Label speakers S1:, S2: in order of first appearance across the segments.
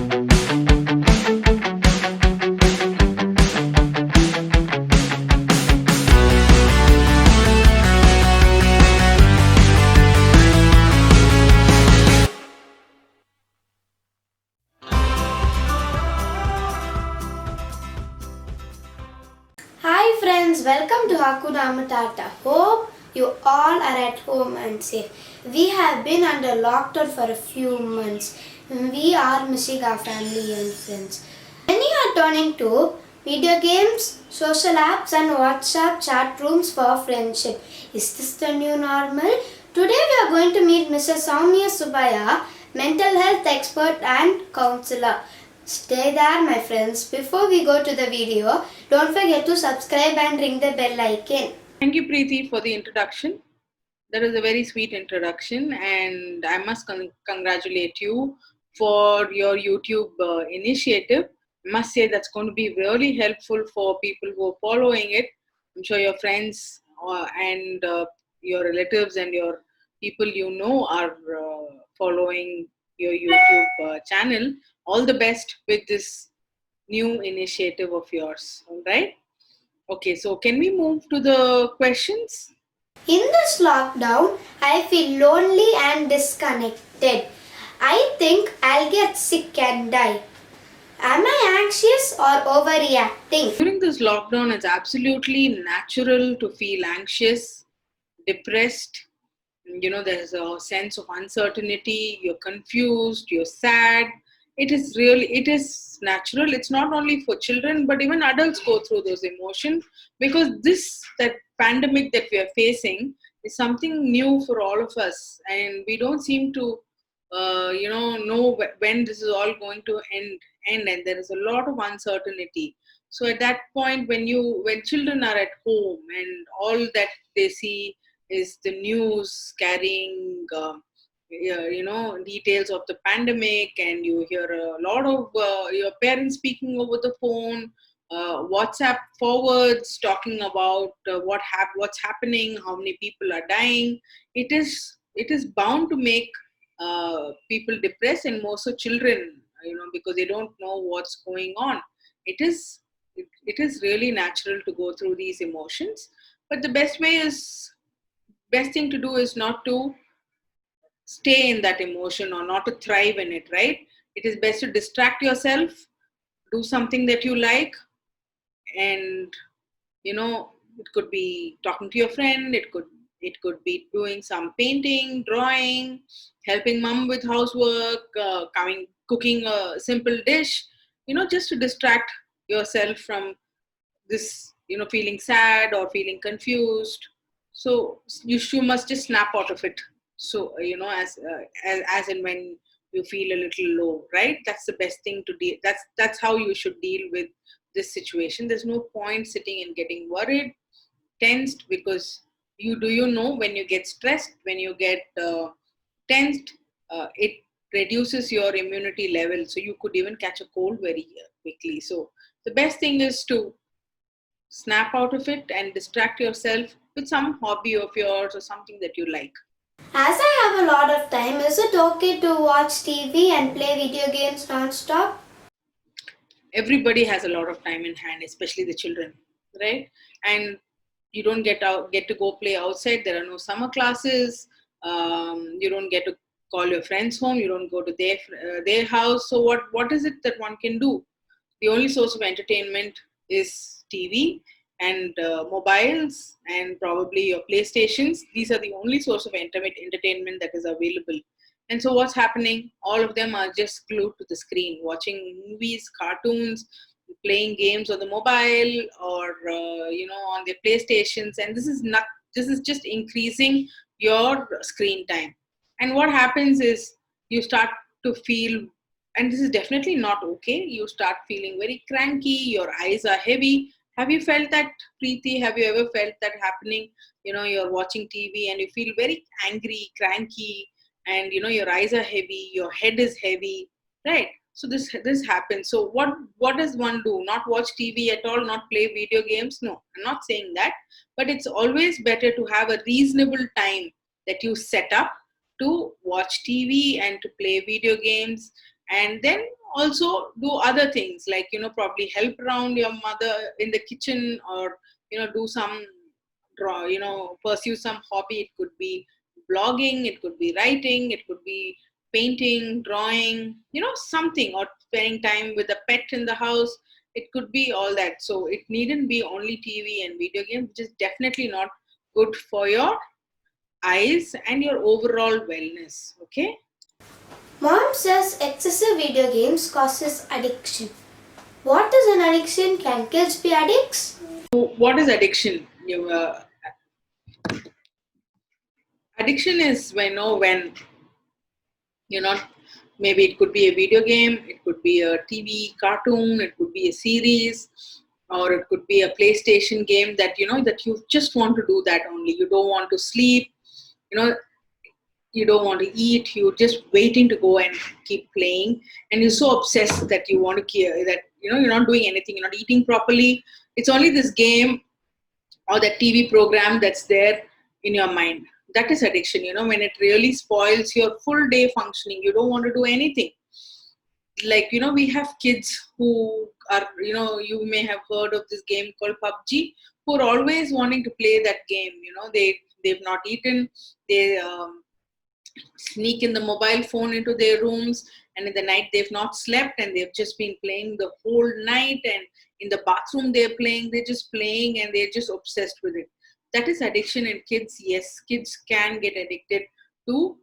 S1: Hi friends, welcome to Hakuna Matata. Hope you all are at home and safe. We have been under lockdown for a few months. We are missing our family and friends. Many are turning to video games, social apps and WhatsApp chat rooms for friendship. Is this the new normal? Today we are going to meet Mrs.Soumya Subbiah, mental health expert and counselor. Stay there, my friends. Before we go to the video, don't forget to subscribe and ring the bell icon.
S2: Thank you, Preeti, for the introduction. That was a very sweet introduction, and I must congratulate you for your YouTube initiative. I must say that's going to be really helpful for people who are following it. I'm sure your friends and your relatives and your people you know are following your YouTube channel. All the best with this new initiative of yours. All right. Okay, so can we move to the questions?
S1: In this lockdown, I feel lonely and disconnected. I think I'll get sick and die. Am I anxious or overreacting?
S2: During this lockdown, it's absolutely natural to feel anxious, depressed. There's a sense of uncertainty, you're confused, you're sad. It is natural. It's not only for children, but even adults go through those emotions because that pandemic that we are facing is something new for all of us. And we don't seem to, know when this is all going to end, and there is a lot of uncertainty. So at that point, when children are at home and all that they see is the news carrying details of the pandemic, and you hear a lot of your parents speaking over the phone, WhatsApp forwards talking about what's happening, how many people are dying. It is bound to make people depressed, and more so children, because they don't know what's going on. It is really natural to go through these emotions, but the best thing to do is not to stay in that emotion or not to thrive in it, right? It is best to distract yourself, do something that you like, and it could be talking to your friend, it could be doing some painting, drawing, helping mom with housework, cooking a simple dish, just to distract yourself from this, feeling sad or feeling confused. So you must just snap out of it. So as and when you feel a little low, right? That's the best thing to deal. That's how you should deal with this situation. There's no point sitting and getting worried, tensed, because when you get stressed, when you get tensed, it reduces your immunity level, so you could even catch a cold very quickly. So the best thing is to snap out of it and distract yourself with some hobby of yours or something that you like.
S1: As I have a lot of time, is it okay to watch TV and play video games non-stop?
S2: Everybody has a lot of time in hand, especially the children, right? And you don't get to go play outside. There are no summer classes. You don't get to call your friends home. You don't go to their house. So what is it that one can do? The only source of entertainment is TV and mobiles and probably your PlayStations. These are the only source of entertainment that is available. And so what's happening? All of them are just glued to the screen, watching movies, cartoons, playing games on the mobile or on their PlayStations. And this is just increasing your screen time. And what happens is you start to feel, and this is definitely not okay, you start feeling very cranky, your eyes are heavy. Have you felt that, Preeti? Have you ever felt that happening? You're watching TV and you feel very angry, cranky, and your eyes are heavy, your head is heavy, right? So this happens. So what does one do? Not watch TV at all, not play video games? No, I'm not saying that, but it's always better to have a reasonable time that you set up to watch TV and to play video games. And then also do other things like, probably help around your mother in the kitchen, or do some draw, pursue some hobby. It could be blogging, it could be writing, it could be painting, drawing, something, or spending time with a pet in the house. It could be all that. So it needn't be only TV and video games, which is definitely not good for your eyes and your overall wellness. Okay.
S1: Mom says excessive video games causes addiction. What is an addiction? Can kids be addicts?
S2: So what is addiction? Addiction is when you're not, maybe it could be a video game, it could be a TV cartoon, it could be a series, or it could be a PlayStation game that that you just want to do that only. You don't want to sleep, you know you don't want to eat, you're just waiting to go and keep playing, and you're so obsessed that you want to care that you're not doing anything, you're not eating properly. It's only this game or that TV program that's there in your mind. That is addiction, when it really spoils your full day functioning. You don't want to do anything. Like, we have kids who are, you may have heard of this game called PUBG, who are always wanting to play that game. They've not eaten, they sneak in the mobile phone into their rooms, and in the night they've not slept, and they've just been playing the whole night, and in the bathroom they're just playing, and they're just obsessed with it. That is addiction in kids. Yes, kids can get addicted to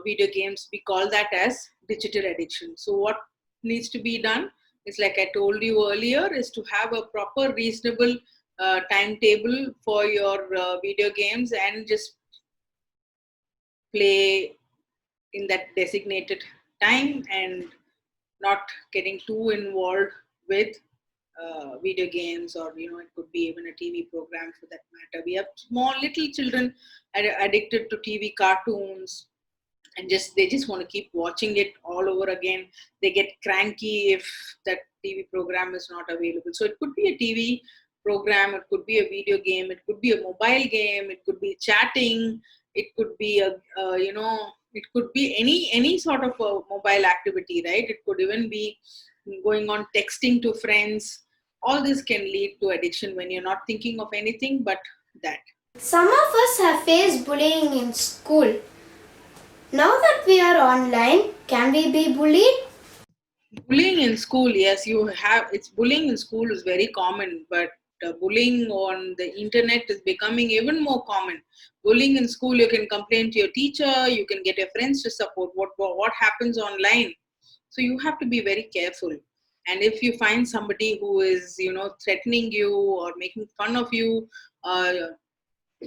S2: video games. We call that as digital addiction. So what needs to be done is, like I told you earlier, is to have a proper reasonable timetable for your video games, and just play in that designated time, and not getting too involved with video games, or it could be even a TV program for that matter. We have small little children addicted to TV cartoons, and they just want to keep watching it all over again. They get cranky if that TV program is not available. So it could be a TV program, it could be a video game, it could be a mobile game, it could be chatting, it could be it could be any sort of a mobile activity, right? It could even be going on texting to friends. All this can lead to addiction when you're not thinking of anything but that.
S1: Some of us have faced bullying in school. Now that we are online, can we be bullied?
S2: Bullying in school, yes, you have. It's bullying in school is very common, but bullying on the internet is becoming even more common. Bullying in school, you can complain to your teacher, you can get your friends to support. What happens online? So you have to be very careful. And if you find somebody who is, threatening you or making fun of you, uh,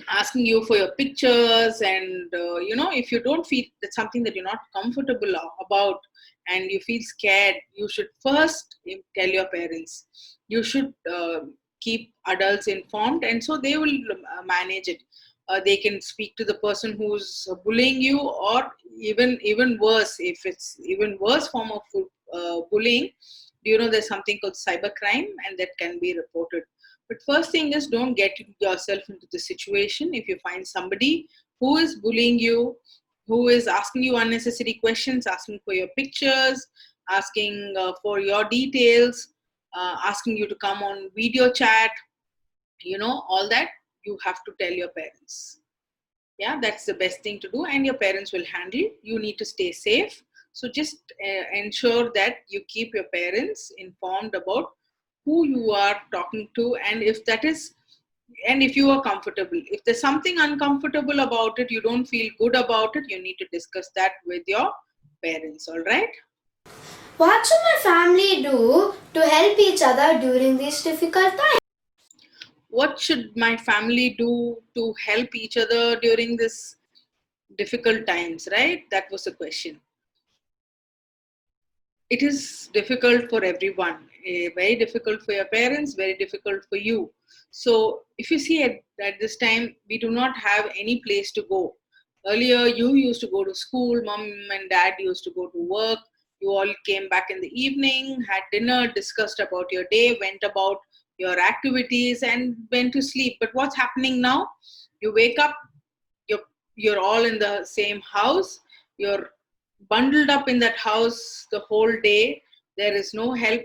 S2: asking you for your pictures, and if you don't feel that's something that you're not comfortable about, and you feel scared, you should first tell your parents. You should keep adults informed, and so they will manage it. They can speak to the person who's bullying you, or even worse, if it's even worse form of bullying, there's something called cybercrime, and that can be reported. But first thing is, don't get yourself into the situation. If you find somebody who is bullying you, who is asking you unnecessary questions, asking for your pictures, asking for your details, asking you to come on video chat, all that, you have to tell your parents. Yeah, that's the best thing to do, and your parents will handle. You need to stay safe. So just ensure that you keep your parents informed about who you are talking to, and if you are comfortable. If there's something uncomfortable about it, you don't feel good about it, you need to discuss that with your parents. All right.
S1: What should my family do to help each other during these difficult times?
S2: What should my family do to help each other during this difficult times, right? That was the question. It is difficult for everyone. Very difficult for your parents, very difficult for you. So if you see at this time, we do not have any place to go. Earlier, you used to go to school, mom and dad used to go to work. You all came back in the evening, had dinner, discussed about your day, went about your activities, and went to sleep. But what's happening now? You wake up, you're, you're all in the same house, you're bundled up in that house the whole day. There is no help,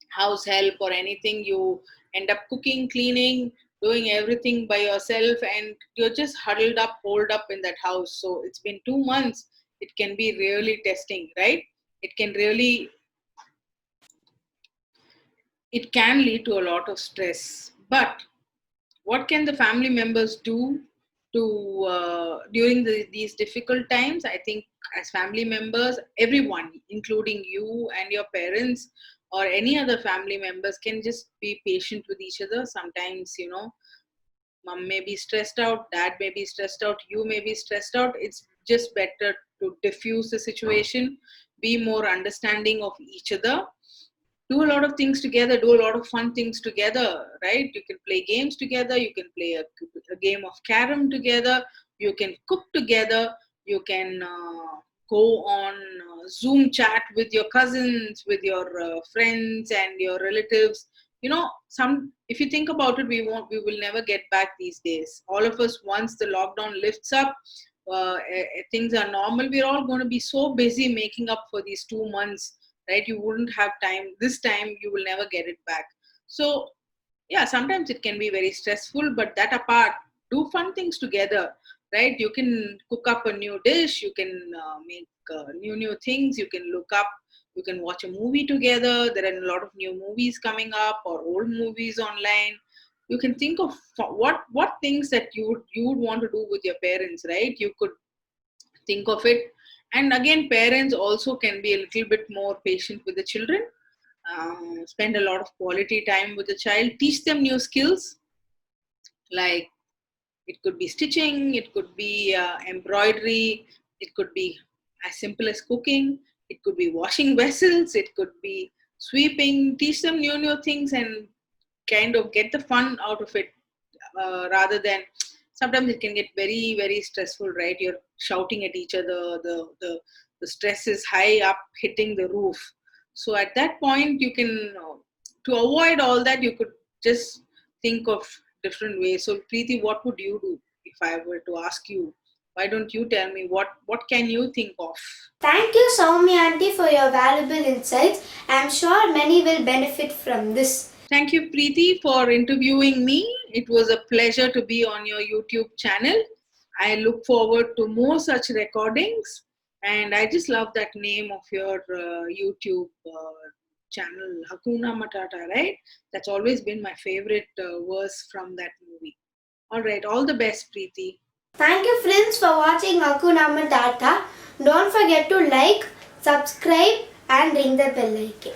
S2: house help or anything. You end up cooking, cleaning, doing everything by yourself, and you're just huddled up, holed up in that house. So it's been 2 months. It can be really testing, right? It can really, it can lead to a lot of stress. But what can the family members do to during these difficult times? I think as family members, everyone, including you and your parents or any other family members, can just be patient with each other. Sometimes, mom may be stressed out, dad may be stressed out, you may be stressed out. It's just better to diffuse the situation, be more understanding of each other, do a lot of things together, do a lot of fun things together, right? You can play games together, you can play a game of carom together, you can cook together, you can go on Zoom chat with your cousins, with your friends and your relatives. Some, if you think about it, we will never get back these days. All of us, once the lockdown lifts up, things are normal, we're all going to be so busy making up for these 2 months, right? You wouldn't have time. This time you will never get it back. So yeah, sometimes it can be very stressful, but that apart, do fun things together, right? You can cook up a new dish, you can make new things, you can look up, you can watch a movie together. There are a lot of new movies coming up or old movies online. You can think of what things that you would want to do with your parents, right? You could think of it. And again, parents also can be a little bit more patient with the children. Spend a lot of quality time with the child, teach them new skills, like it could be stitching, it could be embroidery, it could be as simple as cooking, it could be washing vessels, it could be sweeping. Teach them new things and kind of get the fun out of it, rather than, sometimes it can get very stressful, right? You're shouting at each other, the stress is high up, hitting the roof. So at that point, you can, to avoid all that, you could just think of different ways. So Preeti, what would you do if I were to ask you? Why don't you tell me what can you think of?
S1: Thank you, Soumya Auntie, for your valuable insights. I am sure many will benefit from this.
S2: Thank you, Preeti, for interviewing me. It was a pleasure to be on your YouTube channel. I look forward to more such recordings. And I just love that name of your YouTube channel, Hakuna Matata, right? That's always been my favorite verse from that movie. All right, all the best, Preeti.
S1: Thank you, friends, for watching Hakuna Matata. Don't forget to like, subscribe, and ring the bell icon.